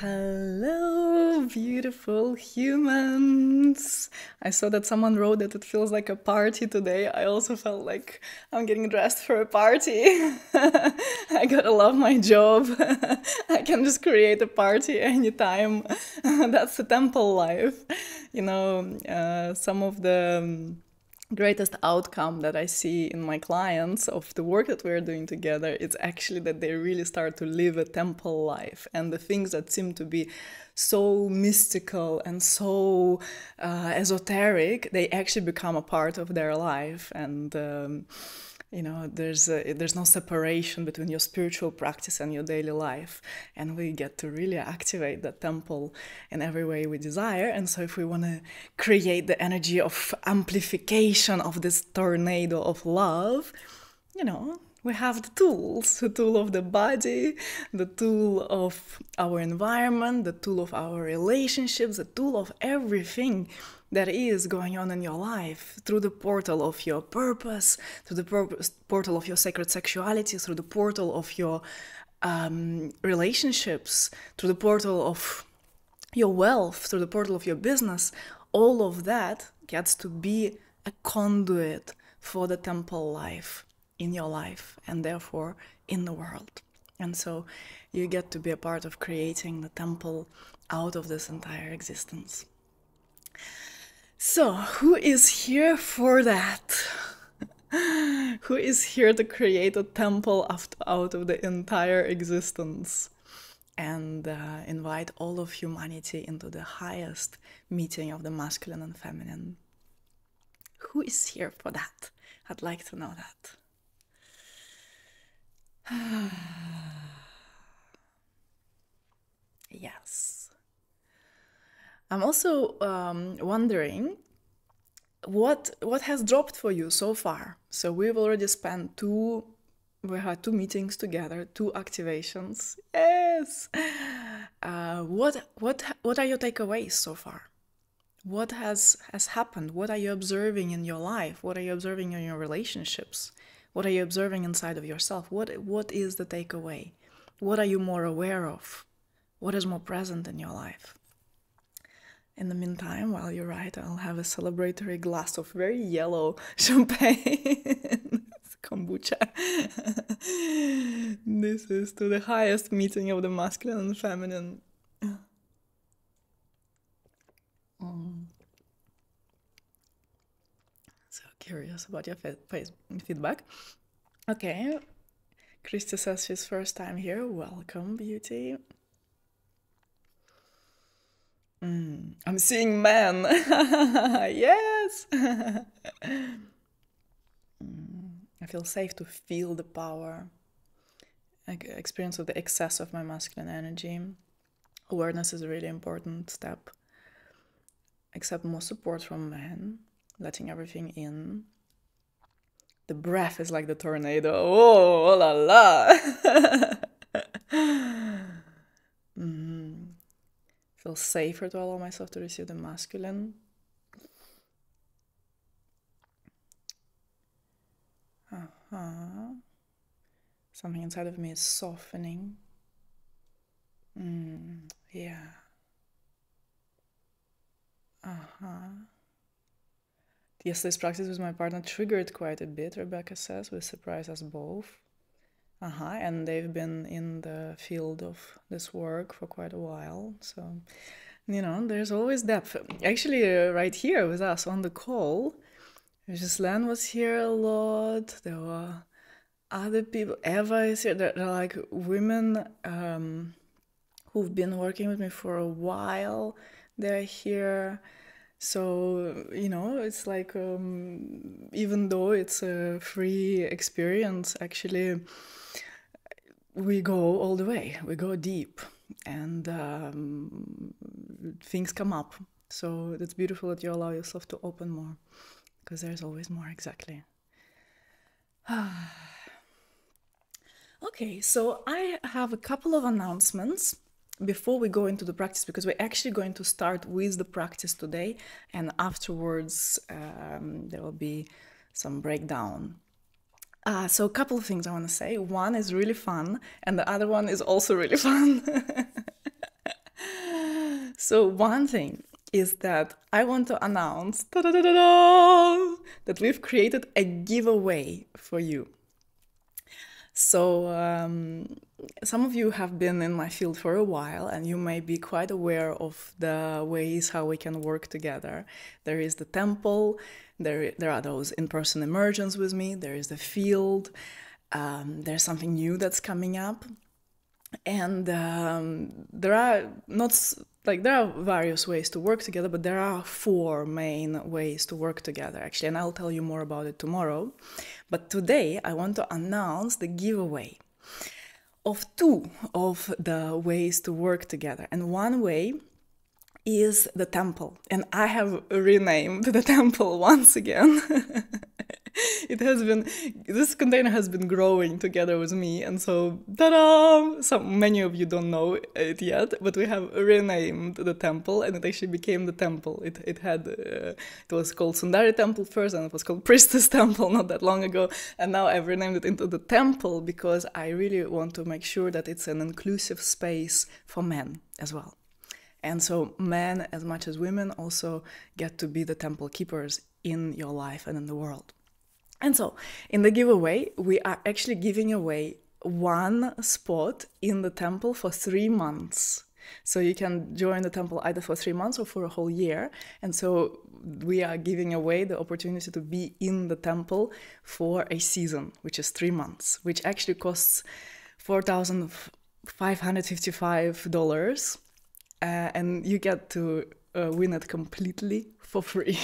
Hello, beautiful humans. I saw that someone wrote that it feels like a party today. I also felt like I'm getting dressed for a party. I gotta love my job. I can just create a party anytime. That's the temple life. Some of the greatest outcome that I see in my clients of the work that we're doing together, it's actually that they really start to live a temple life, and the things that seem to be so mystical and so esoteric, they actually become a part of their life. And there's no separation between your spiritual practice and your daily life, and we get to really activate that temple in every way we desire. And so if we want to create the energy of amplification of this tornado of love, we have the tools, the tool of the body, the tool of our environment, the tool of our relationships, the tool of everything that is going on in your life, through the portal of your purpose, through the portal of your sacred sexuality, through the portal of your relationships, through the portal of your wealth, through the portal of your business. All of that gets to be a conduit for the temple life in your life, and therefore in the world. And so you get to be a part of creating the temple out of this entire existence. So, who is here for that? Who is here to create a temple out of the entire existence and invite all of humanity into the highest meeting of the masculine and feminine? Who is here for that? I'd like to know that. Yes. I'm also wondering what has dropped for you so far. So we've already spent we had 2 meetings together, 2 activations. Yes. What are your takeaways so far? What has happened? What are you observing in your life? What are you observing in your relationships? What are you observing inside of yourself? What is the takeaway? What are you more aware of? What is more present in your life? In the meantime, while you write, I'll have a celebratory glass of very yellow champagne. Kombucha. This is to the highest meeting of the masculine and feminine. So curious about your feedback. Okay. Christy says she's first time here. Welcome, beauty. I'm seeing men. Yes. I feel safe to feel the power. Experience of the excess of my masculine energy. Awareness is a really important step. Accept more support from men. Letting everything in. The breath is like the tornado. Oh la la. Feel safer to allow myself to receive the masculine. Something inside of me is softening. Yeah. Yesterday's practice with my partner triggered quite a bit, Rebecca says, which surprised us both. And they've been in the field of this work for quite a while. So, there's always depth. Actually, right here with us on the call, Ghislaine was here a lot. There were other people. Eva is here. There are like women who've been working with me for a while. They're here. So, it's like, even though it's a free experience, actually, we go all the way. We go deep, and things come up. So it's beautiful that you allow yourself to open more, because there's always more, exactly. Okay, so I have a couple of announcements before we go into the practice, because we're actually going to start with the practice today, and afterwards there will be some breakdown. So a couple of things I want to say. One is really fun, and the other one is also really fun. So one thing is that I want to announce that we've created a giveaway for you. So some of you have been in my field for a while, and you may be quite aware of the ways how we can work together. There is the temple, there are those in-person immersions with me, there is the field, there's something new that's coming up. And there are various ways to work together, but there are 4 main ways to work together, actually, and I'll tell you more about it tomorrow. But today I want to announce the giveaway of 2 of the ways to work together. And one way is the temple, and I have renamed the temple once again. This container has been growing together with me, and so, ta-da! Many of you don't know it yet, but we have renamed the temple, and it actually became the temple. It was called Sundari Temple first, and it was called Priestess Temple not that long ago, and now I've renamed it into the temple because I really want to make sure that it's an inclusive space for men as well. And so men, as much as women, also get to be the temple keepers in your life and in the world. And so, in the giveaway, we are actually giving away 1 spot in the temple for 3 months. So you can join the temple either for 3 months or for a whole year. And so we are giving away the opportunity to be in the temple for a season, which is 3 months, which actually costs $4,555. And you get to win it completely for free.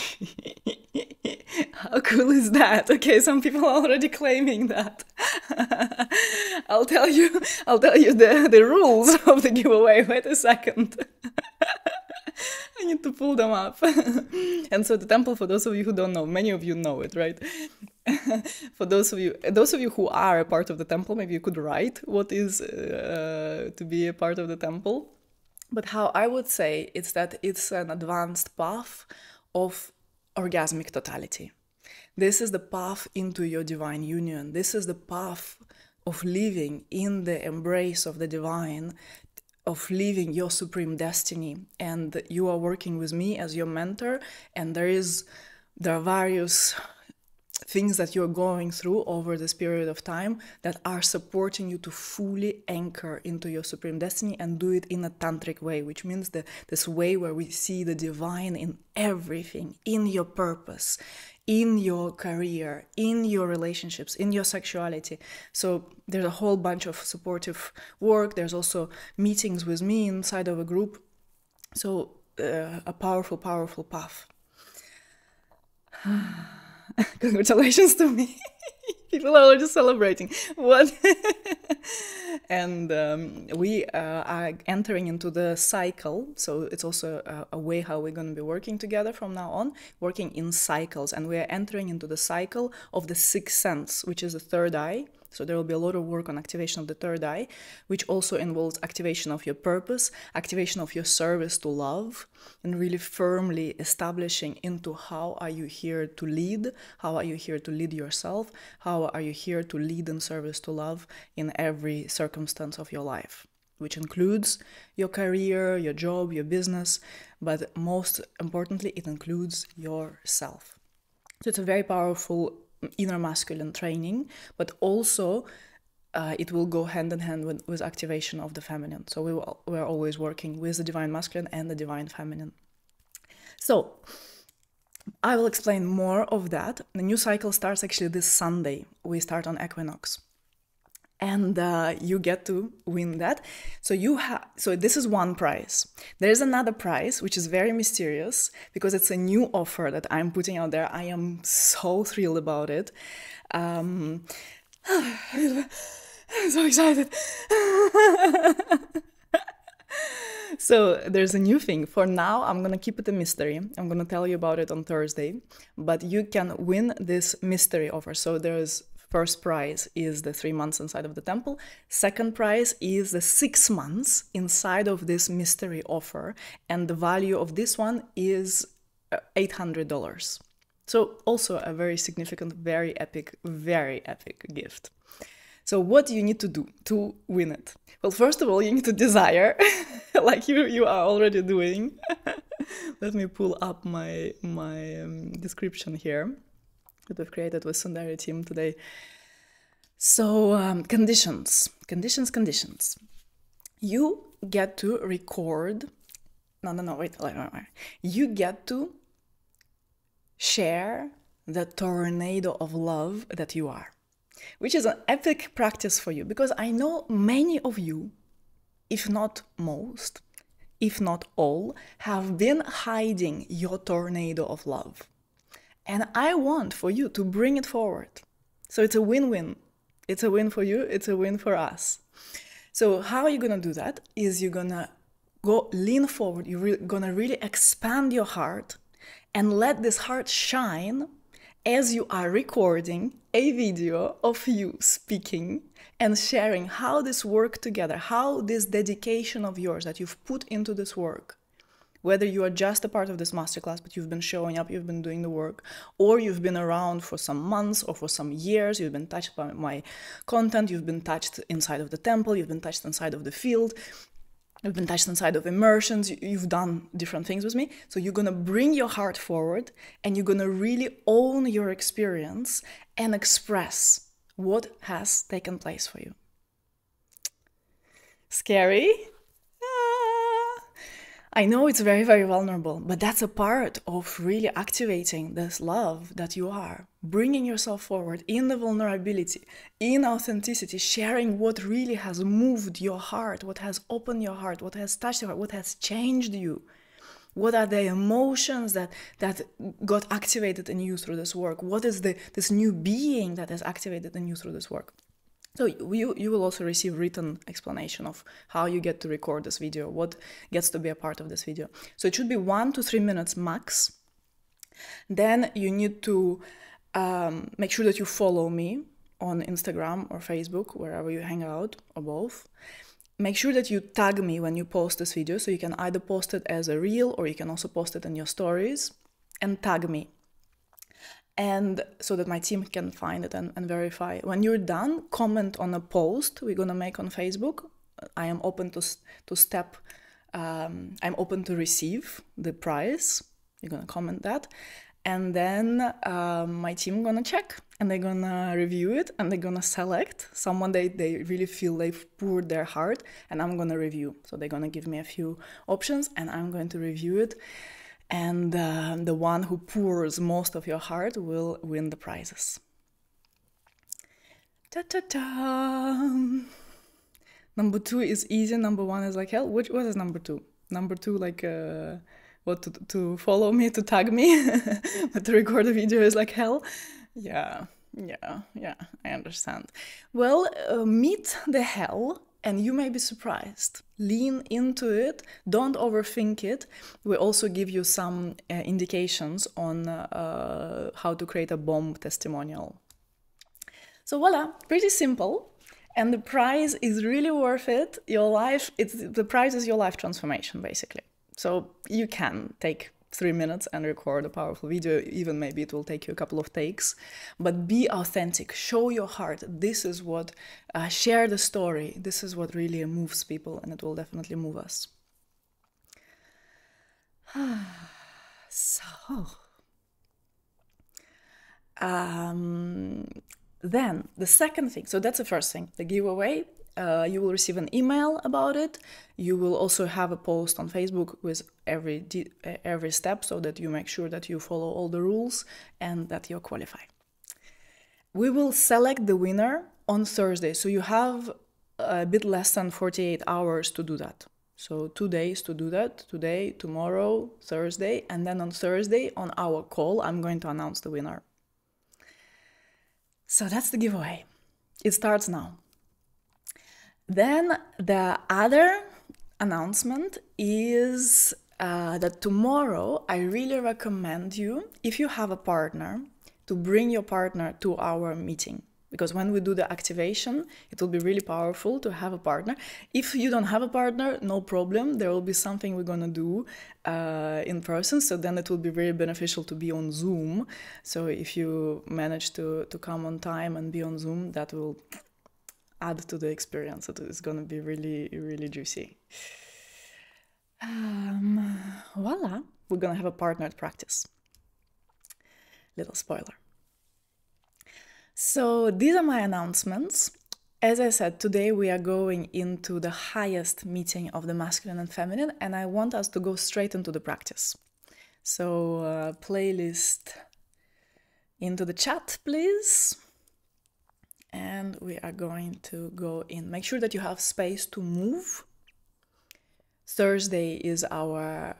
How cool is that? Okay, some people are already claiming that. I'll tell you the rules of the giveaway. Wait a second. I need to pull them up. And so the temple, for those of you who don't know, many of you know it, right? For those of you who are a part of the temple, maybe you could write what is to be a part of the temple. But how I would say it's that it's an advanced path of orgasmic totality. This is the path into your divine union. This is the path of living in the embrace of the divine, of living your supreme destiny. And you are working with me as your mentor, and there are various things that you're going through over this period of time that are supporting you to fully anchor into your supreme destiny and do it in a tantric way, which means this way where we see the divine in everything, in your purpose, in your career, in your relationships, in your sexuality. So there's a whole bunch of supportive work. There's also meetings with me inside of a group. So a powerful, powerful path. Congratulations to me. People are just celebrating. What? And we are entering into the cycle. So it's also a way how we're going to be working together from now on, working in cycles. And we are entering into the cycle of the 6th sense, which is the 3rd eye. So there will be a lot of work on activation of the 3rd eye, which also involves activation of your purpose, activation of your service to love, and really firmly establishing into how are you here to lead, how are you here to lead yourself, how are you here to lead in service to love in every circumstance of your life, which includes your career, your job, your business, but most importantly, it includes yourself. So it's a very powerful inner masculine training, but also it will go hand in hand with activation of the feminine. So we're always working with the divine masculine and the divine feminine. So I will explain more of that. The new cycle starts actually this Sunday. We start on equinox. And you get to win that. So this is one prize. There is another prize, which is very mysterious because it's a new offer that I'm putting out there. I am so thrilled about it. I'm so excited. So there's a new thing. For now, I'm going to keep it a mystery. I'm going to tell you about it on Thursday. But you can win this mystery offer. So there's first prize is the 3 months inside of the temple. Second prize is the 6 months inside of this mystery offer. And the value of this one is $800. So also a very significant, very epic gift. So what do you need to do to win it? Well, first of all, you need to desire, like you are already doing. Let me pull up my description here that we've created with Sundari team today. So conditions. You get to record. No, wait. You get to share the tornado of love that you are, which is an epic practice for you, because I know many of you, if not most, if not all, have been hiding your tornado of love. And I want for you to bring it forward. So it's a win-win. It's a win for you, it's a win for us. So how are you gonna do that? Is you're gonna go lean forward, you're gonna really expand your heart and let this heart shine as you are recording a video of you speaking and sharing how this worked together, how this dedication of yours that you've put into this work, whether you are just a part of this masterclass, but you've been showing up, you've been doing the work, or you've been around for some months or for some years, you've been touched by my content, you've been touched inside of the temple, you've been touched inside of the field, you've been touched inside of immersions, you've done different things with me. So you're gonna bring your heart forward and you're gonna really own your experience and express what has taken place for you. Scary? I know it's very, very vulnerable, but that's a part of really activating this love that you are, bringing yourself forward in the vulnerability, in authenticity, sharing what really has moved your heart, what has opened your heart, what has touched your heart, what has changed you. What are the emotions that got activated in you through this work? What is this new being that has activated in you through this work? So you will also receive written explanation of how you get to record this video, what gets to be a part of this video. So it should be 1 to 3 minutes max. Then you need to make sure that you follow me on Instagram or Facebook, wherever you hang out, or both. Make sure that you tag me when you post this video, so you can either post it as a reel or you can also post it in your stories and tag me. And so that my team can find it and verify. When you're done, comment on a post we're gonna make on Facebook. I am open I'm open to receive the prize. You're gonna comment that. And then my team gonna check and they're gonna review it and they're gonna select someone they really feel they've poured their heart, and I'm gonna review. So they're gonna give me a few options and I'm going to review it. And the one who pours most of your heart will win the prizes. Ta-ta-ta! Number 2 is easy, number 1 is like hell. What is number 2? Number 2, like, what, to follow me, to tag me, but to record a video is like hell? Yeah, I understand. Well, meet the hell. And you may be surprised. Lean into it, don't overthink it. We also give you some indications on how to create a bomb testimonial. So voila, pretty simple. And the prize is really worth it. The prize is your life transformation, basically. So you can take 3 minutes and record a powerful video. Even maybe it will take you a couple of takes, but be authentic, show your heart. This is what, share the story. This is what really moves people, and it will definitely move us. So, then the second thing, so that's the first thing, the giveaway. You will receive an email about it. You will also have a post on Facebook with every step, so that you make sure that you follow all the rules and that you're qualified. We will select the winner on Thursday, so you have a bit less than 48 hours to do that. So 2 days to do that, today, tomorrow, Thursday, and then on Thursday on our call, I'm going to announce the winner. So that's the giveaway. It starts now. Then the other announcement is that tomorrow I really recommend you, if you have a partner, to bring your partner to our meeting. Because when we do the activation, it will be really powerful to have a partner. If you don't have a partner, no problem. There will be something we're going to do in person. So then it will be very beneficial to be on Zoom. So if you manage to come on time and be on Zoom, that will add to the experience. It's gonna be really, really juicy. Voila, we're gonna have a partnered practice. Little spoiler. So these are my announcements. As I said, today we are going into the highest meeting of the masculine and feminine, and I want us to go straight into the practice. So playlist into the chat, please. And we are going to go in. Make sure that you have space to move. Thursday is our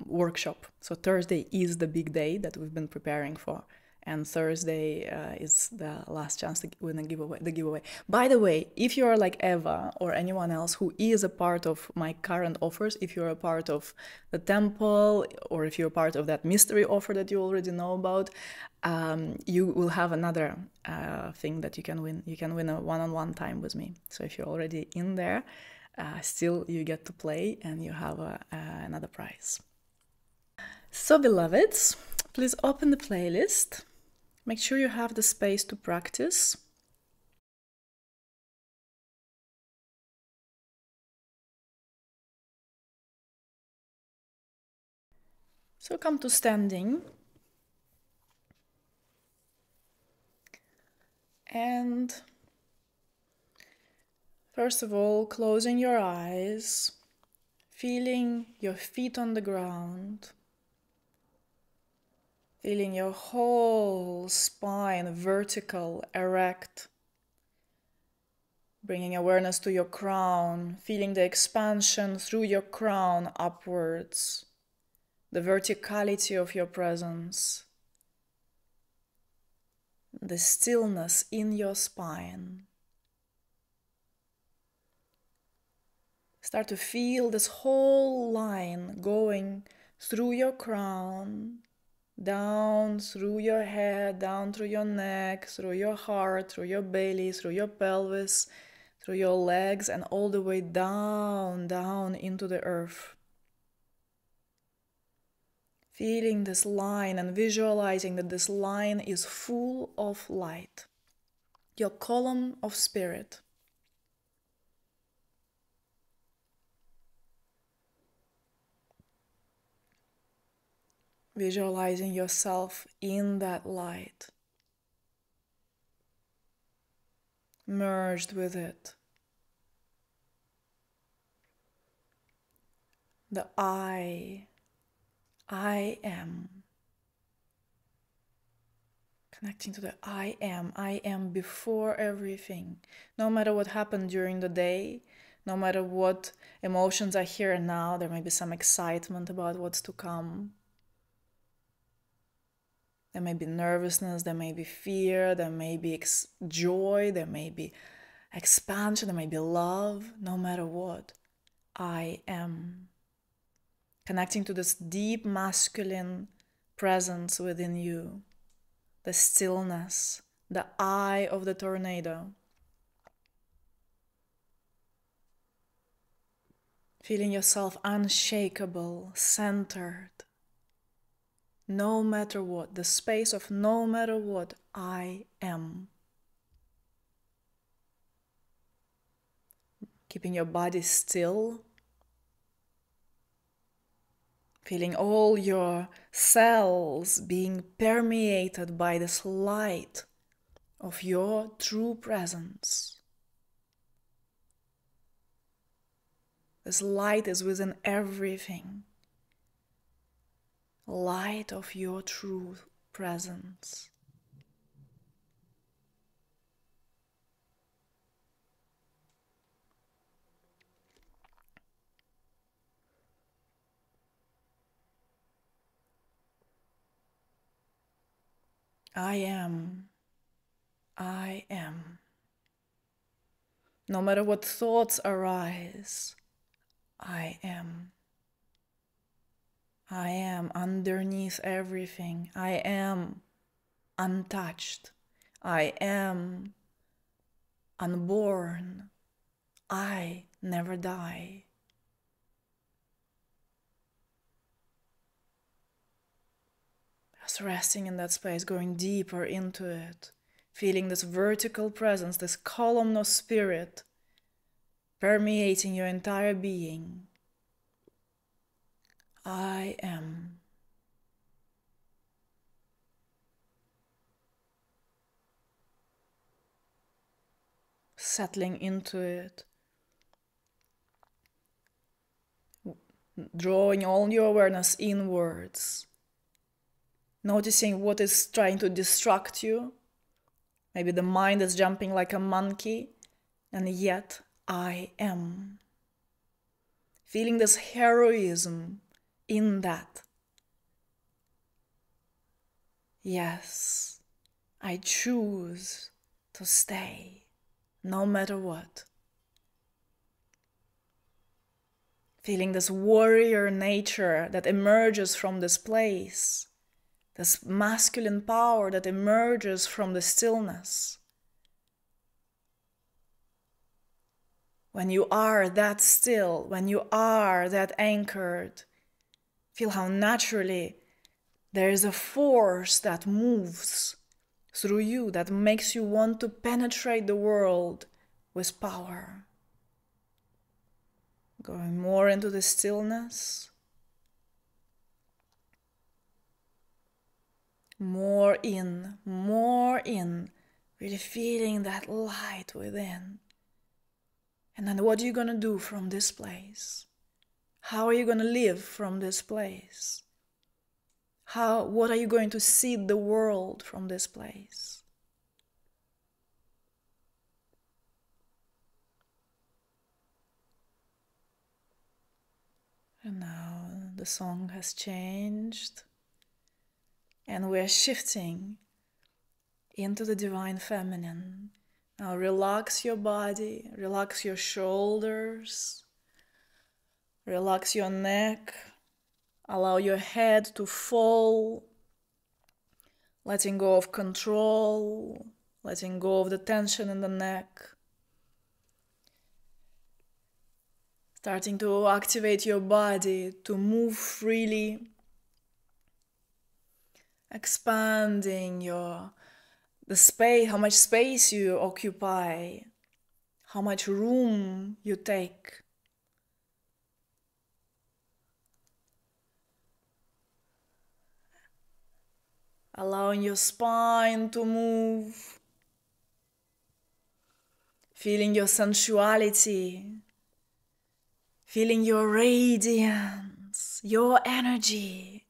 workshop. So Thursday is the big day that we've been preparing for. And Thursday is the last chance to win the giveaway. By the way, if you're like Eva or anyone else who is a part of my current offers, if you're a part of the temple, or if you're part of that mystery offer that you already know about, you will have another thing that you can win. You can win a one-on-one time with me. So if you're already in there, still you get to play and you have another prize. So beloveds, please open the playlist. Make sure you have the space to practice. So come to standing. And first of all, closing your eyes, feeling your feet on the ground, feeling your whole spine vertical, erect, bringing awareness to your crown, feeling the expansion through your crown upwards, the verticality of your presence, the stillness in your spine. Start to feel this whole line going through your crown, down through your head, down through your neck, through your heart, through your belly, through your pelvis, through your legs, and all the way down, down into the earth. Feeling this line and visualizing that this line is full of light. Your column of spirit. Visualizing yourself in that light, merged with it. The I am. Connecting to the I am before everything. No matter what happened during the day, no matter what emotions are here and now, there may be some excitement about what's to come. There may be nervousness, there may be fear, there may be joy, there may be expansion, there may be love. No matter what, I am. Connecting to this deep masculine presence within you, the stillness, the eye of the tornado. Feeling yourself unshakable, centered. No matter what, the space of no matter what, I am. Keeping your body still. Feeling all your cells being permeated by this light of your true presence. This light is within everything. Light of your true presence. I am. I am. No matter what thoughts arise, I am. I am underneath everything. I am untouched. I am unborn. I never die. Just resting in that space, going deeper into it, feeling this vertical presence, this column of spirit permeating your entire being. I am. Settling into it. Drawing all your awareness inwards. Noticing what is trying to distract you. Maybe the mind is jumping like a monkey, and yet I am. Feeling this heroism in that. Yes, I choose to stay, no matter what. Feeling this warrior nature that emerges from this place. This masculine power that emerges from the stillness. When you are that still, when you are that anchored, feel how naturally there is a force that moves through you, that makes you want to penetrate the world with power. Going more into the stillness. More in, really feeling that light within. And then what are you going to do from this place? How are you going to live from this place? What are you going to see the world from this place? And now the song has changed. And we're shifting into the divine feminine. Now relax your body, relax your shoulders, relax your neck, allow your head to fall, letting go of control, letting go of the tension in the neck. Starting to activate your body to move freely. Expanding the space, how much space you occupy, how much room you take. Allowing your spine to move. Feeling your sensuality. Feeling your radiance, your energy.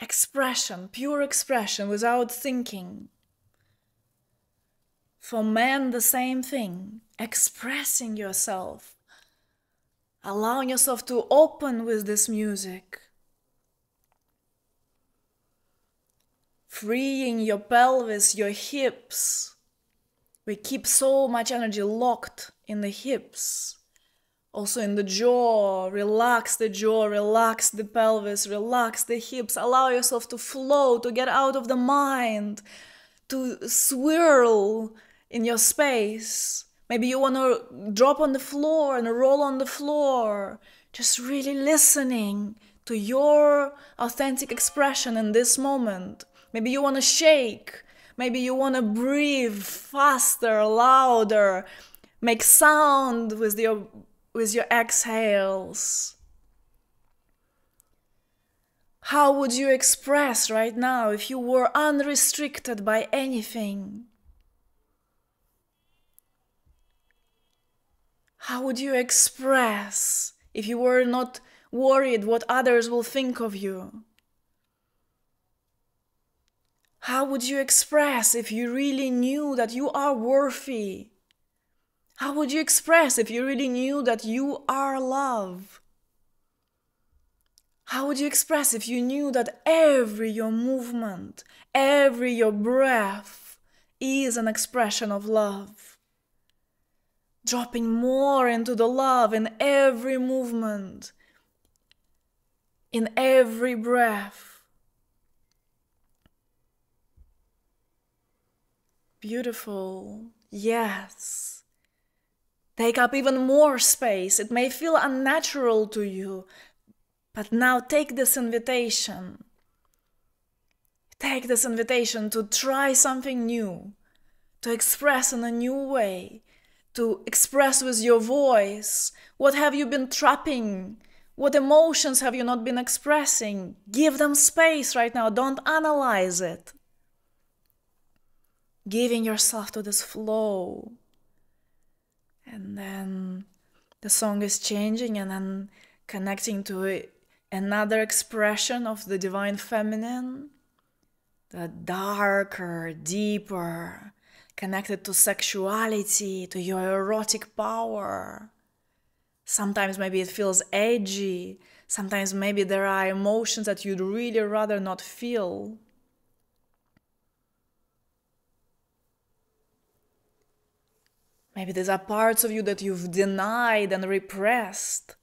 Expression, pure expression without thinking. For men, the same thing. Expressing yourself. Allowing yourself to open with this music. Freeing your pelvis, your hips. We keep so much energy locked in the hips. Also in the jaw, relax the pelvis, relax the hips. Allow yourself to flow, to get out of the mind, to swirl in your space. Maybe you want to drop on the floor and roll on the floor. Just really listening to your authentic expression in this moment. Maybe you want to shake. Maybe you want to breathe faster, louder. Make sound with your exhales. How would you express right now if you were unrestricted by anything? How would you express if you were not worried what others will think of you? How would you express if you really knew that you are worthy? How would you express if you really knew that you are love? How would you express if you knew that every your movement, every your breath is an expression of love? Dropping more into the love in every movement, in every breath. Beautiful, yes. Take up even more space. It may feel unnatural to you, But now take this invitation. Take this invitation to try something new, to express in a new way, to express with your voice. What have you been trapping? What emotions have you not been expressing? Give them space right now. Don't analyze it. Giving yourself to this flow. And then the song is changing, and then connecting to another expression of the divine feminine, the darker, deeper, connected to sexuality, to your erotic power. Sometimes maybe it feels edgy. Sometimes maybe there are emotions that you'd really rather not feel. Maybe these are parts of you that you've denied and repressed.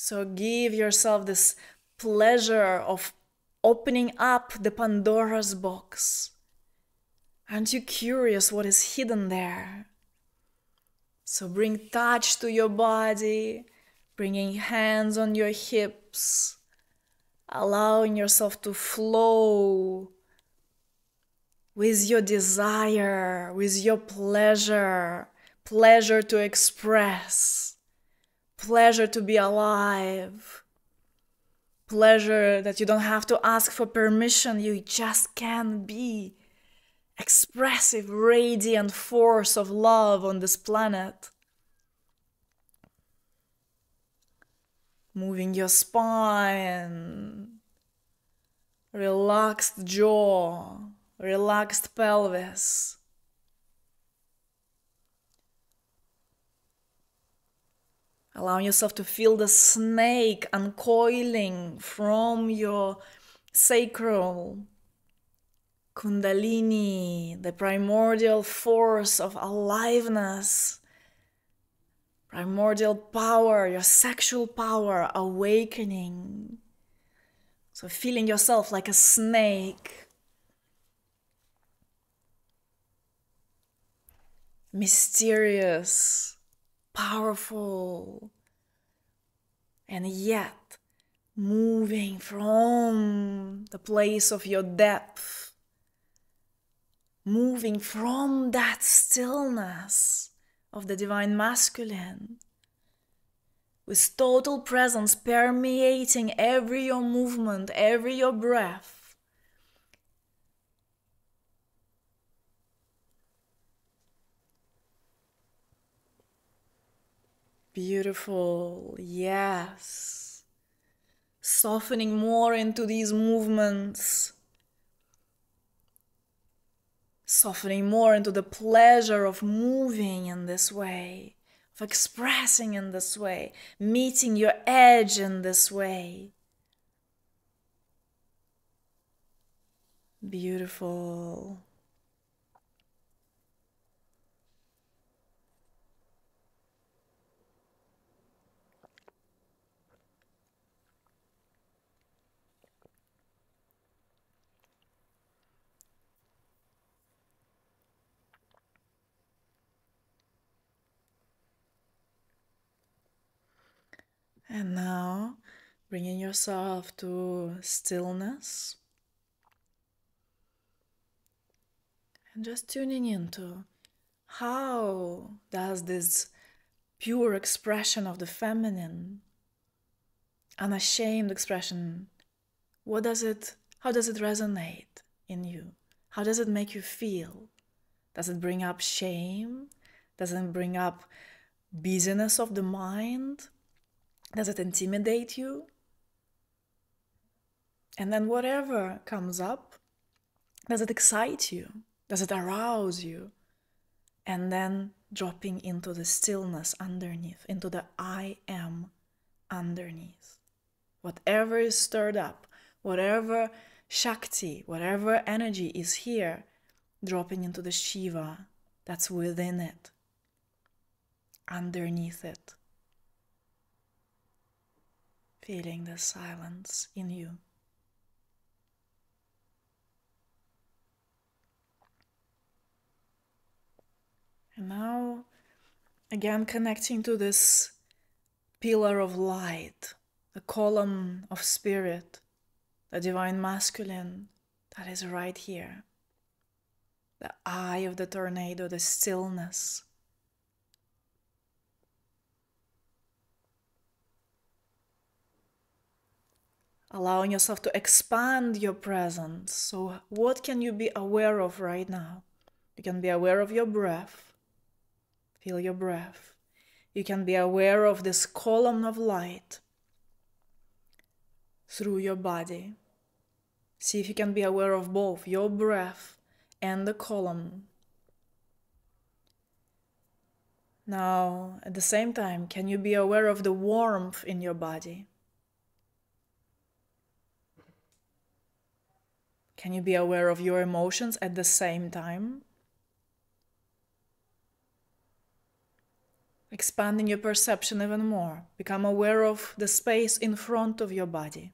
So give yourself this pleasure of opening up the Pandora's box. Aren't you curious what is hidden there? So bring touch to your body, bringing hands on your hips, allowing yourself to flow with your desire, with your pleasure, pleasure to express, pleasure to be alive, pleasure that you don't have to ask for permission, you just can be. Expressive, radiant force of love on this planet. Moving your spine, relaxed jaw, relaxed pelvis. Allowing yourself to feel the snake uncoiling from your sacral. Kundalini, the primordial force of aliveness, primordial power, your sexual power awakening. So feeling yourself like a snake. Mysterious, powerful, and yet moving from the place of your depth. Moving from that stillness of the divine masculine, with total presence permeating every your movement, every your breath. Beautiful, yes. Softening more into these movements. Softening more into the pleasure of moving in this way, of expressing in this way, meeting your edge in this way. Beautiful. And now, bringing yourself to stillness. And just tuning into how does this pure expression of the feminine, unashamed expression, how does it resonate in you? How does it make you feel? Does it bring up shame? Does it bring up busyness of the mind? Does it intimidate you? And then whatever comes up, does it excite you? Does it arouse you? And then dropping into the stillness underneath, into the I am underneath. Whatever is stirred up, whatever Shakti, whatever energy is here, dropping into the Shiva that's within it, underneath it. Feeling the silence in you. And now, again, connecting to this pillar of light, the column of spirit, the divine masculine that is right here. The eye of the tornado, the stillness. Allowing yourself to expand your presence. So what can you be aware of right now? You can be aware of your breath. Feel your breath. You can be aware of this column of light through your body. See if you can be aware of both your breath and the column. Now, at the same time, can you be aware of the warmth in your body? Can you be aware of your emotions at the same time? Expanding your perception even more. Become aware of the space in front of your body.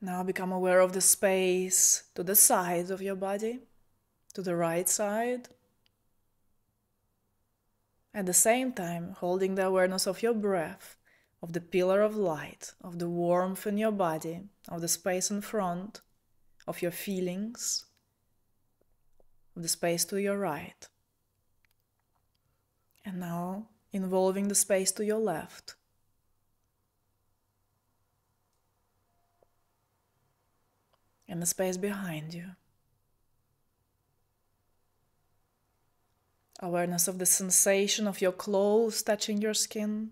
Now become aware of the space to the sides of your body, to the right side. At the same time, holding the awareness of your breath, of the pillar of light, of the warmth in your body, of the space in front, of your feelings, of the space to your right. And now involving the space to your left. And the space behind you. Awareness of the sensation of your clothes touching your skin.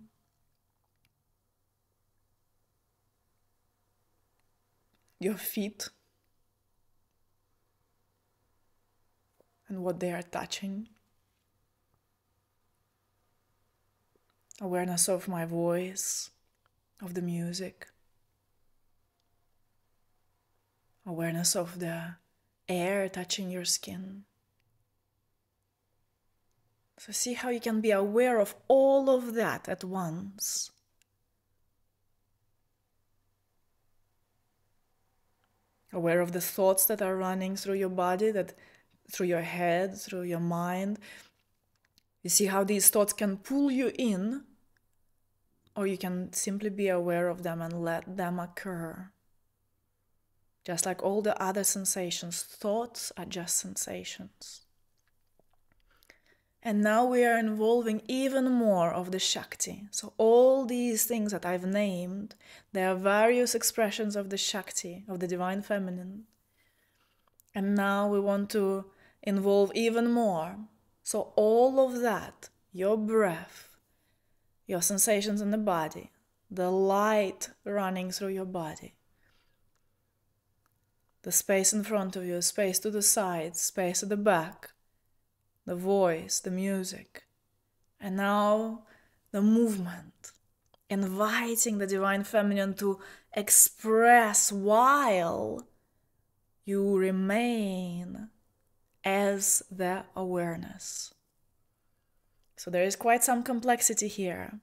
Your feet. And what they are touching. Awareness of my voice, of the music. Awareness of the air touching your skin. So see how you can be aware of all of that at once. Aware of the thoughts that are running through your body, through your head, through your mind. You see how these thoughts can pull you in, or you can simply be aware of them and let them occur. Just like all the other sensations, thoughts are just sensations. And now we are involving even more of the Shakti. So all these things that I've named, there are various expressions of the Shakti, of the Divine Feminine. And now we want to involve even more. So all of that, your breath, your sensations in the body, the light running through your body, the space in front of you, space to the sides, space at the back, the voice, the music, and now the movement, inviting the Divine Feminine to express while you remain as the awareness. So there is quite some complexity here.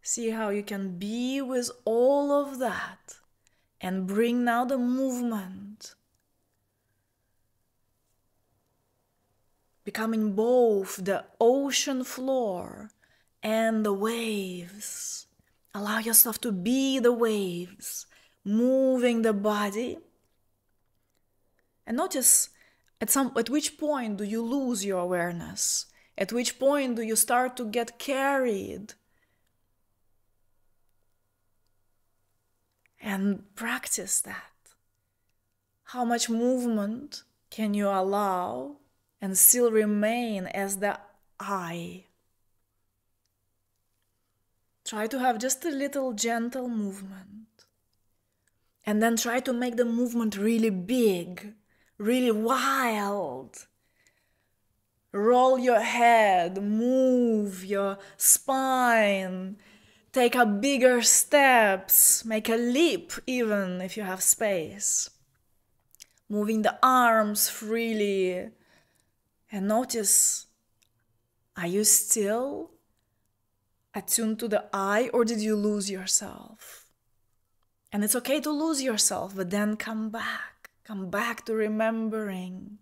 See how you can be with all of that and bring now the movement, becoming both the ocean floor and the waves. Allow yourself to be the waves, moving the body. And notice at which point do you lose your awareness? At which point do you start to get carried? And practice that. How much movement can you allow and still remain as the I? Try to have just a little gentle movement. And then try to make the movement really big, really wild. Roll your head, move your spine, take up bigger steps, make a leap even if you have space. Moving the arms freely. And notice, are you still attuned to the I, or did you lose yourself? And it's okay to lose yourself, but then come back to remembering.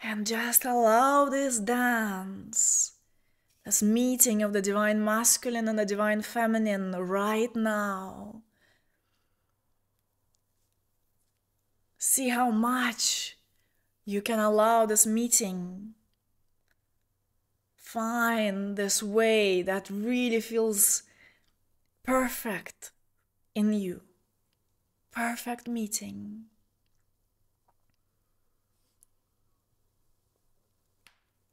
And just allow this dance, this meeting of the divine masculine and the divine feminine right now. See how much you can allow this meeting. Find this way that really feels perfect in you. Perfect meeting.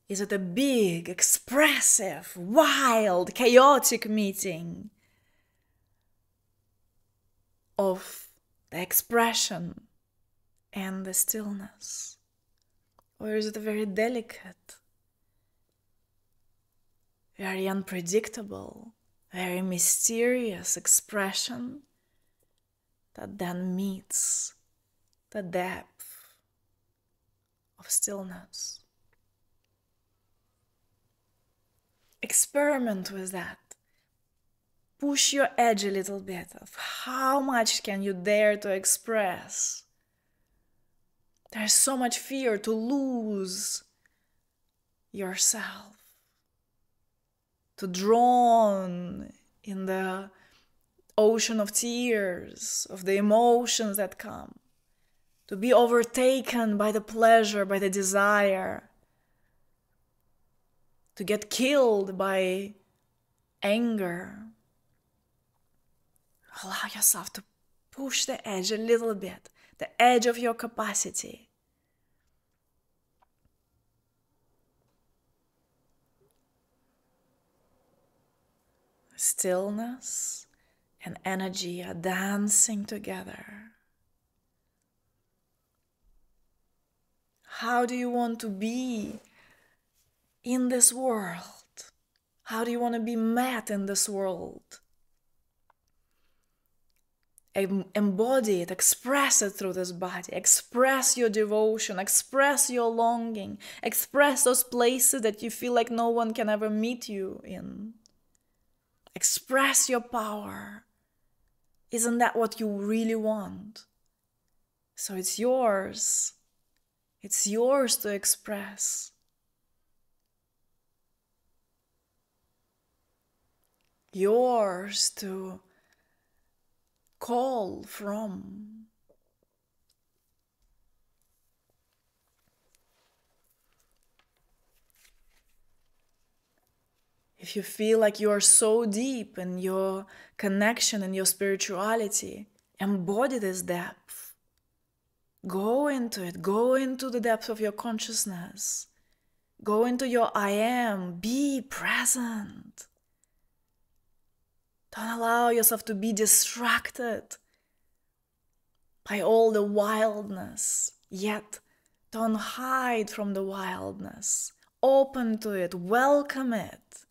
Is it a big, expressive, wild, chaotic meeting of the expression and the stillness? Or is it a very delicate, very unpredictable, very mysterious expression that then meets the depth of stillness? Experiment with that. Push your edge a little bit of how much can you dare to express. There's so much fear to lose yourself, to drown in the ocean of tears, of the emotions that come, to be overtaken by the pleasure, by the desire, to get killed by anger. Allow yourself to push the edge a little bit, the edge of your capacity. Stillness and energy are dancing together. How do you want to be in this world? How do you want to be met in this world? Embody it, express it through this body, express your devotion, express your longing, express those places that you feel like no one can ever meet you in. Express your power. Isn't that what you really want? So it's yours. It's yours to express. Yours to call from. If you feel like you are so deep in your connection and your spirituality, embody this depth. Go into it. Go into the depth of your consciousness. Go into your I am. Be present. Don't allow yourself to be distracted by all the wildness. Yet, don't hide from the wildness. Open to it. Welcome it.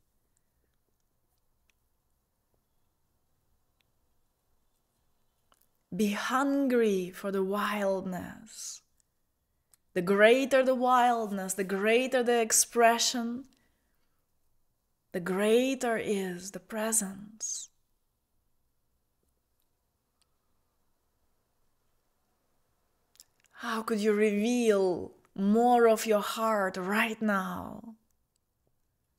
Be hungry for the wildness. The greater the wildness, the greater the expression, the greater is the presence. How could you reveal more of your heart right now?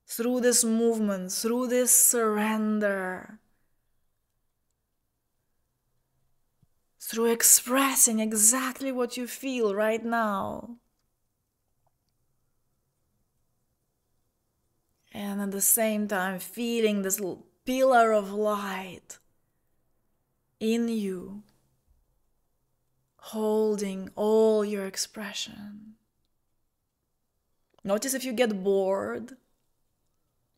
Through this movement, through this surrender. Through expressing exactly what you feel right now. And at the same time, feeling this little pillar of light in you, holding all your expression. Notice if you get bored,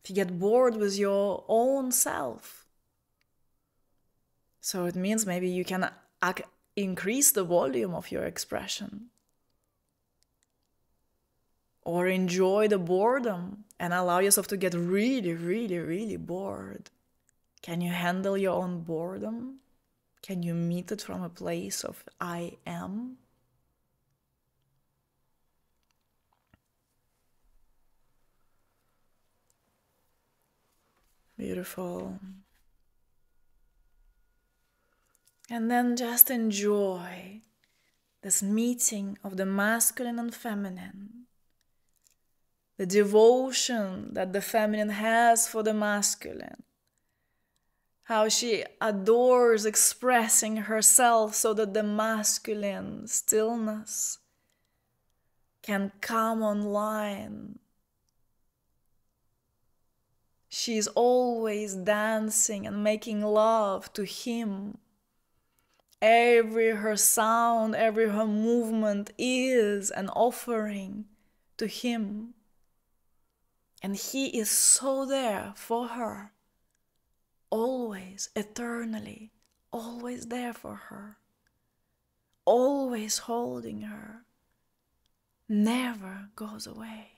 with your own self. So it means maybe you can increase the volume of your expression. Or enjoy the boredom and allow yourself to get really, really, really bored. Can you handle your own boredom? Can you meet it from a place of I am? Beautiful. And then just enjoy this meeting of the masculine and feminine the devotion that the feminine has for the masculine, how she adores expressing herself so that the masculine stillness can come online. She's always dancing and making love to him. Every her sound, every her movement is an offering to him. And he is so there for her, always, eternally, always there for her, always holding her, never goes away,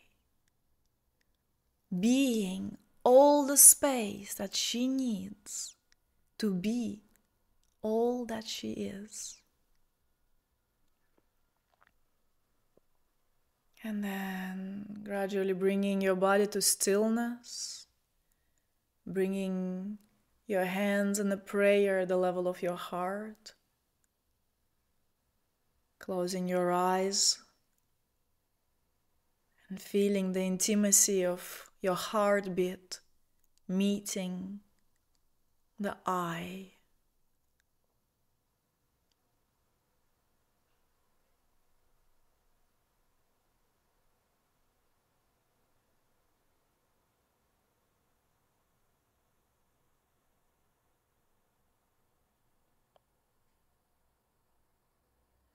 being all the space that she needs to be all that she is. And then gradually bringing your body to stillness, bringing your hands in the prayer at the level of your heart, closing your eyes and feeling the intimacy of your heartbeat meeting the eye.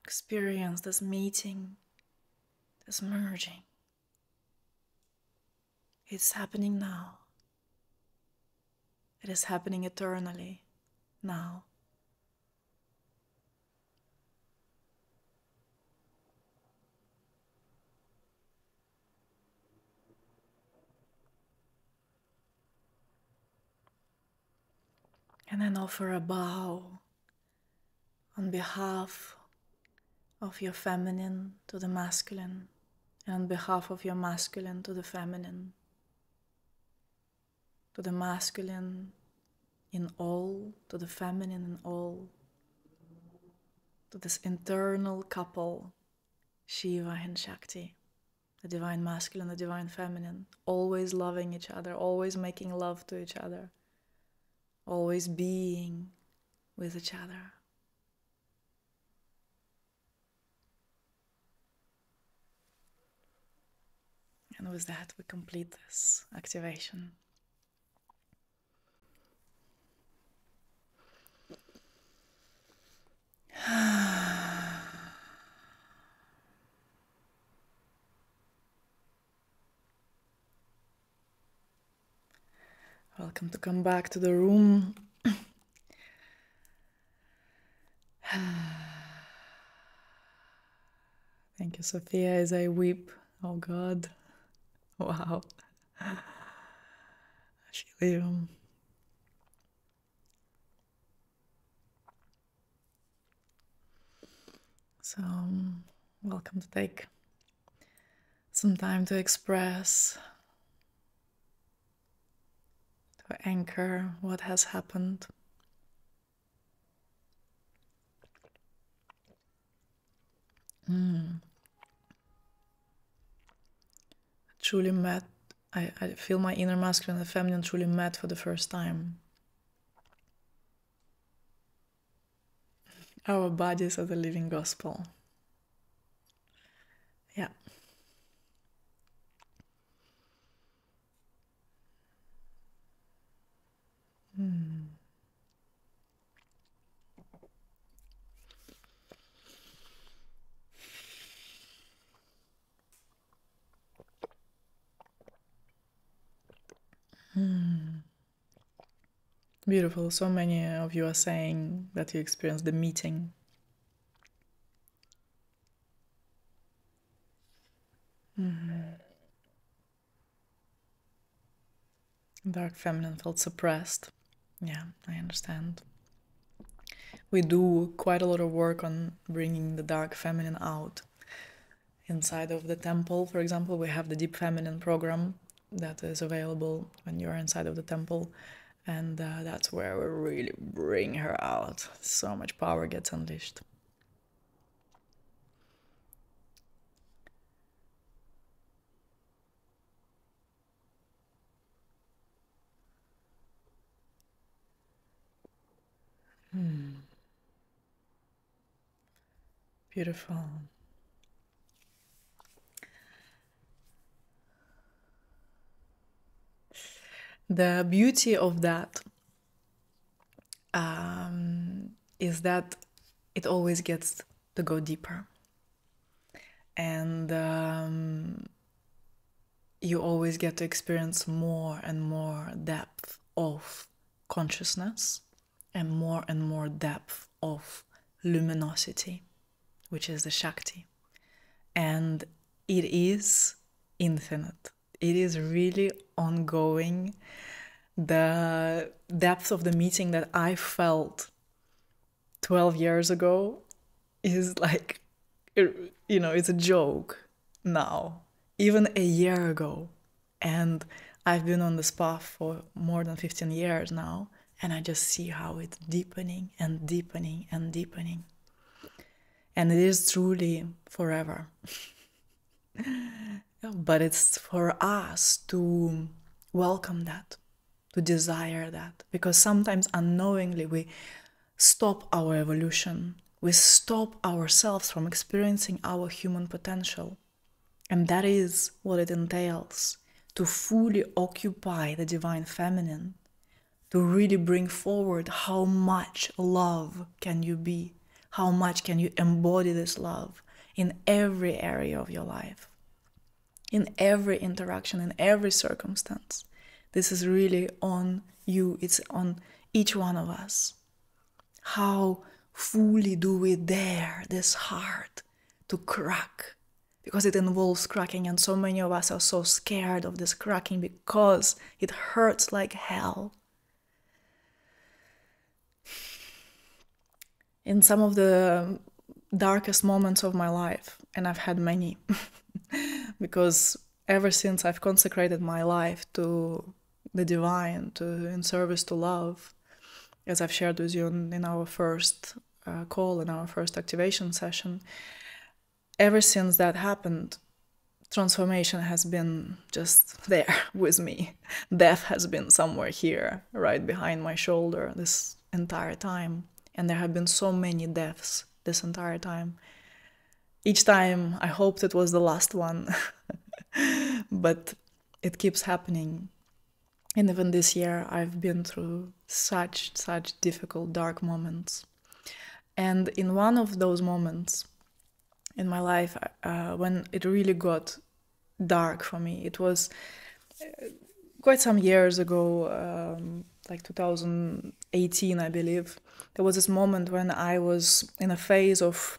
Experience this meeting, this merging. It's happening now. It is happening eternally now. And then offer a bow on behalf of your feminine to the masculine, and on behalf of your masculine to the feminine, to the masculine in all, to the feminine in all, to this internal couple, Shiva and Shakti, the divine masculine, the divine feminine, always loving each other, always making love to each other, always being with each other. And with that, we complete this activation. Welcome to come back to the room. Thank you, Sofia, as I weep. Oh God. Wow. I feel you. So, welcome to take some time to express, to anchor what has happened. Truly met, I feel my inner masculine and feminine truly met for the first time. Our bodies are the living gospel. Yeah. Beautiful. So many of you are saying that you experienced the meeting. Dark feminine felt suppressed. Yeah, I understand. We do quite a lot of work on bringing the dark feminine out. Inside of the temple, for example, we have the Deep Feminine program that is available when you're inside of the temple. And that's where we really bring her out. So much power gets unleashed. Beautiful. The beauty of that is that it always gets to go deeper. And you always get to experience more and more depth of consciousness and more depth of luminosity, which is the Shakti. And it is infinite. It is really ongoing. The depth of the meeting that I felt 12 years ago is like, you know, it's a joke now, even a year ago. And I've been on this path for more than 15 years now, and I just see how it's deepening and deepening and deepening. And it is truly forever. But it's for us to welcome that, to desire that, because sometimes unknowingly we stop our evolution. We stop ourselves from experiencing our human potential. And that is what it entails, to fully occupy the divine feminine, to really bring forward how much love can you be, how much can you embody this love in every area of your life, in every interaction, in every circumstance. This is really on you, it's on each one of us. How fully do we dare this heart to crack? Because it involves cracking, and so many of us are so scared of this cracking because it hurts like hell. In some of the darkest moments of my life, and I've had many, because ever since I've consecrated my life to the divine, in service to love, as I've shared with you in our first call, in our first activation session, ever since that happened, transformation has been just there with me. Death has been somewhere here, right behind my shoulder this entire time. And there have been so many deaths this entire time. Each time I hoped it was the last one, but it keeps happening. And even this year, I've been through such difficult, dark moments. And in one of those moments in my life, when it really got dark for me, it was quite some years ago, like 2018, I believe. There was this moment when I was in a phase of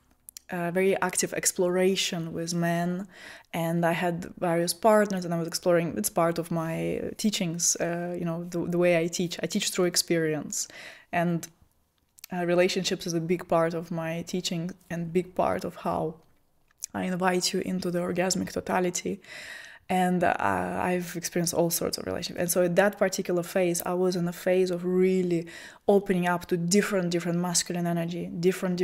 very active exploration with men, and I had various partners, and I was exploring. It's part of my teachings, the way I teach through experience, and relationships is a big part of my teaching and big part of how I invite you into the orgasmic totality. And I've experienced all sorts of relationships. And so at that particular phase, I was in a phase of really opening up to different masculine energy, different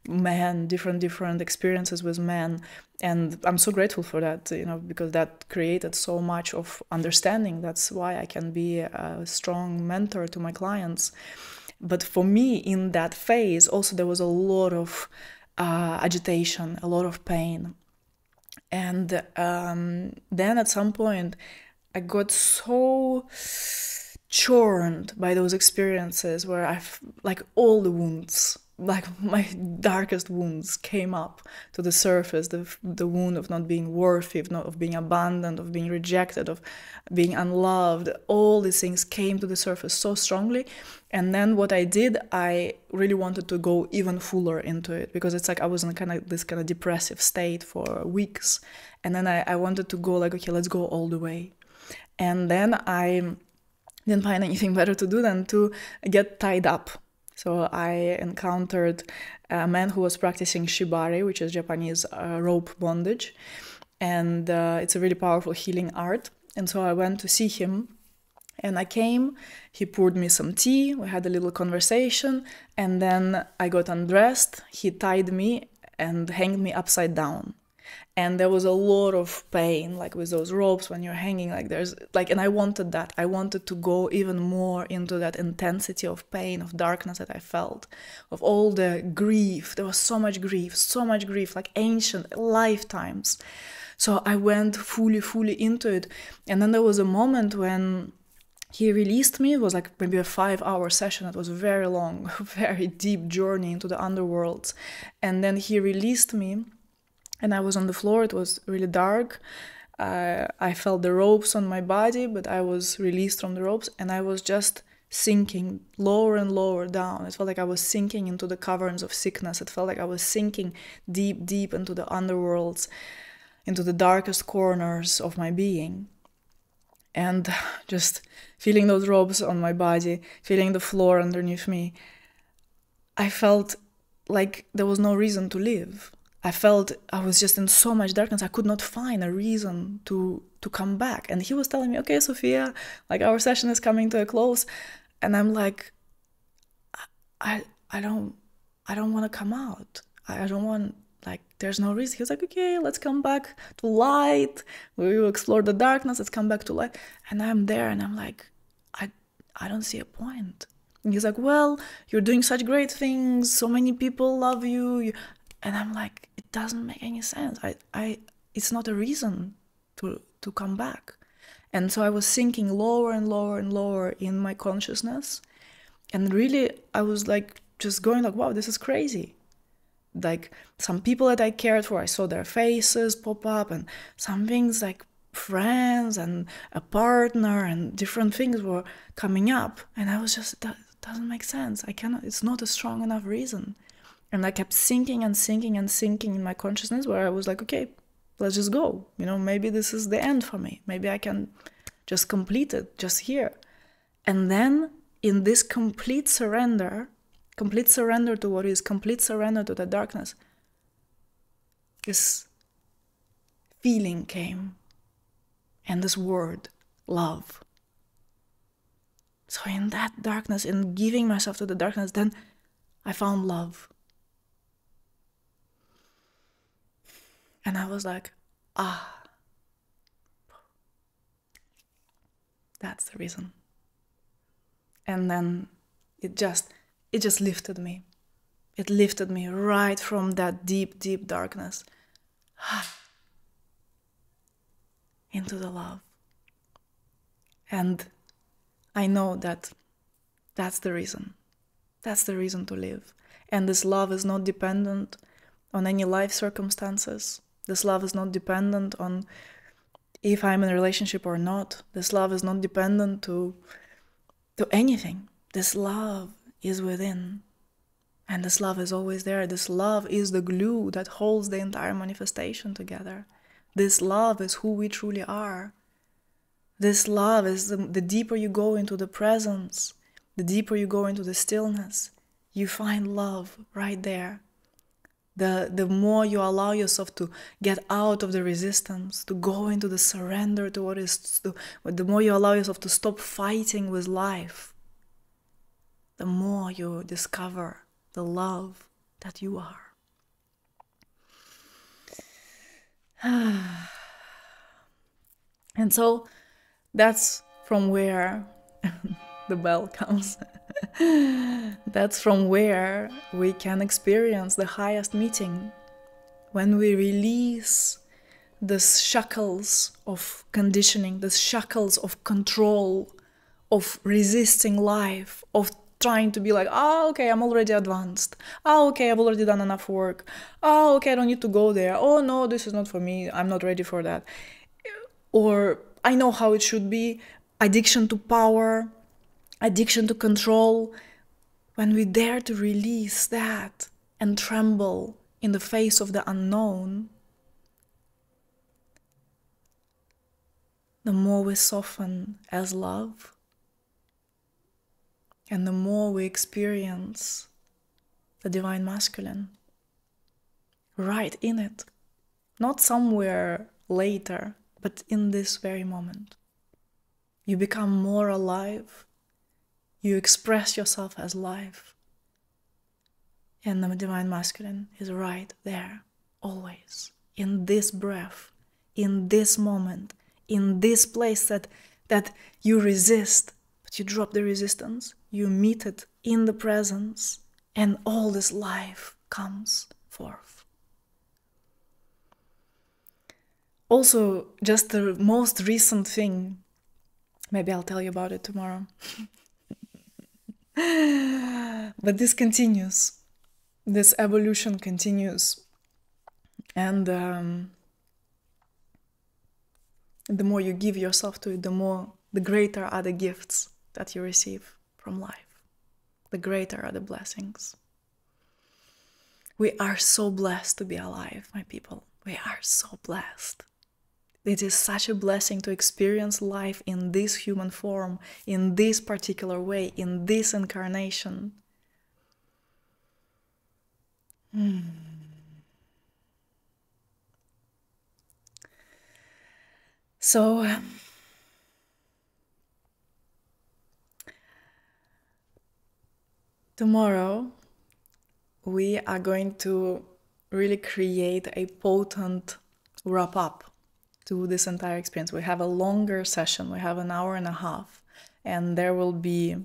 men, different experiences with men. And I'm so grateful for that, because that created so much of understanding. That's why I can be a strong mentor to my clients. But for me, in that phase, also there was a lot of agitation, a lot of pain. And then at some point, I got so churned by those experiences where I've, like, all the wounds, like my darkest wounds came up to the surface, the wound of not being worthy, of being abandoned, of being rejected, of being unloved. All these things came to the surface so strongly. And then what I did, I really wanted to go even fuller into it, because it's like I was in this kind of depressive state for weeks. And then I wanted to go like, okay, let's go all the way. And then I didn't find anything better to do than to get tied up. So I encountered a man who was practicing shibari, which is Japanese rope bondage. And it's a really powerful healing art. And so I went to see him. And I came, he poured me some tea, we had a little conversation, and then I got undressed, he tied me and hanged me upside down. And there was a lot of pain, like with those ropes when you're hanging, like there's like, and I wanted that. I wanted to go even more into that intensity of pain, of darkness that I felt, of all the grief. There was so much grief, like ancient lifetimes. So I went fully into it. And then there was a moment when he released me. It was like maybe a 5-hour session. It was very long, very deep journey into the underworld. And then he released me, and I was on the floor. It was really dark. I felt the ropes on my body, but I was released from the ropes, and I was just sinking lower and lower down. It felt like I was sinking into the caverns of sickness. It felt like I was sinking deep into the underworlds, into the darkest corners of my being. And just feeling those ropes on my body, feeling the floor underneath me, I felt like there was no reason to live. I felt I was just in so much darkness. I could not find a reason to come back. And he was telling me, okay, Sofia, like our session is coming to a close. And I'm like, I don't want to come out. I don't want, like, there's no reason. He was like, okay, let's come back to light. We will explore the darkness. Let's come back to light. And I'm there and I'm like, I don't see a point. And he's like, well, you're doing such great things. So many people love you. And I'm like, it doesn't make any sense. It's not a reason to come back. And so I was sinking lower and lower in my consciousness. And really, I was like, just going like, wow, this is crazy. Like some people that I cared for, I saw their faces pop up, and some things like friends and a partner and different things were coming up. And I was just, that doesn't make sense. I cannot, it's not a strong enough reason. And I kept sinking in my consciousness, where I was like, okay, let's just go. You know, maybe this is the end for me. Maybe I can just complete it just here. And then in this complete surrender to what is, complete surrender to the darkness, this feeling came, and this word, love. So in that darkness, in giving myself to the darkness, then I found love. And I was like, that's the reason. And then it just lifted me. It lifted me right from that deep darkness into the love. And I know that that's the reason. That's the reason to live. And this love is not dependent on any life circumstances. This love is not dependent on if I'm in a relationship or not. This love is not dependent to anything. This love is within. And this love is always there. This love is the glue that holds the entire manifestation together. This love is who we truly are. This love is the deeper you go into the presence, the deeper you go into the stillness, you find love right there. The more you allow yourself to get out of the resistance, to go into the surrender to what is, the more you allow yourself to stop fighting with life, the more you discover the love that you are. And so that's from where the bell comes. That's from where we can experience the highest meeting, when we release the shackles of conditioning, the shackles of control, of resisting life, of trying to be like, oh, okay, I'm already advanced. Oh, okay, I've already done enough work. Oh, okay, I don't need to go there. Oh, no, this is not for me. I'm not ready for that. Or I know how it should be. Addiction to power, addiction to control. When we dare to release that and tremble in the face of the unknown, the more we soften as love, and the more we experience the divine masculine right in it, not somewhere later, but in this very moment. You become more alive. You express yourself as life. And the divine masculine is right there, always, in this breath, in this moment, in this place that you resist, but you drop the resistance, you meet it in the presence, and all this life comes forth. Also, just the most recent thing, maybe I'll tell you about it tomorrow. But this continues. This evolution continues. And the more you give yourself to it, the greater are the gifts that you receive from life. The greater are the blessings. We are so blessed to be alive, my people. We are so blessed. It is such a blessing to experience life in this human form, in this particular way, in this incarnation. So, tomorrow we are going to really create a potent wrap-up to this entire experience. We have a longer session, we have an hour and a half, and there will be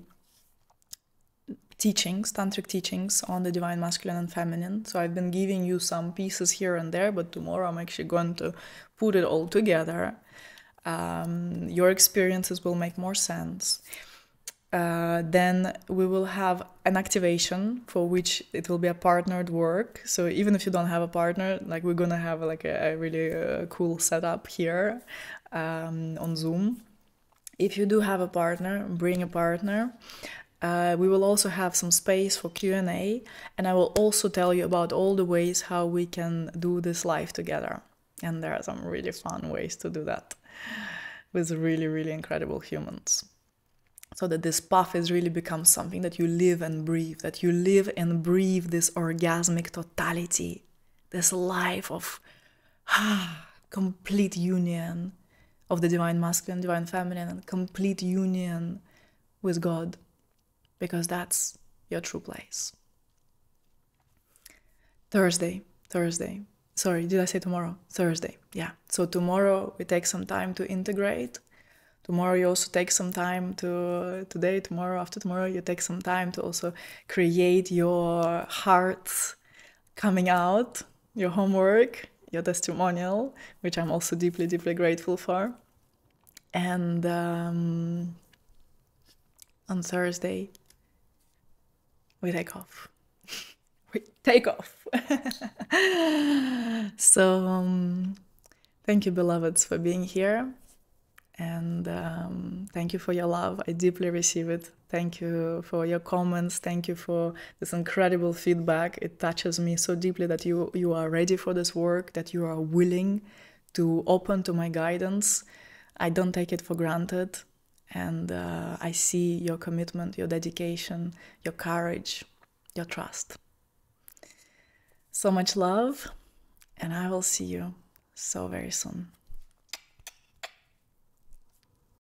teachings, tantric teachings on the divine masculine and feminine. So I've been giving you some pieces here and there, but tomorrow I'm actually going to put it all together. Your experiences will make more sense. Then we will have an activation for which it will be a partnered work. So even if you don't have a partner, like we're gonna have like a really cool setup here on Zoom. If you do have a partner, bring a partner. We will also have some space for Q&A, and I will also tell you about all the ways how we can do this live together. And there are some really fun ways to do that with really, really incredible humans. So that this path is really becomes something that you live and breathe, that you live and breathe this orgasmic totality, this life of complete union of the divine masculine, divine feminine, and complete union with God, because that's your true place. Thursday. Sorry, did I say tomorrow? Thursday, yeah. So tomorrow we take some time to integrate. Tomorrow you also take some time to, today, tomorrow, after tomorrow, you take some time to also create your heart coming out, your homework, your testimonial, which I'm also deeply, deeply grateful for. And on Thursday, we take off. We take off. So thank you, beloveds, for being here. And thank you for your love. I deeply receive it. Thank you for your comments. Thank you for this incredible feedback. It touches me so deeply that you are ready for this work, that you are willing to open to my guidance. I don't take it for granted. And I see your commitment, your dedication, your courage, your trust. So much love, and I will see you so very soon.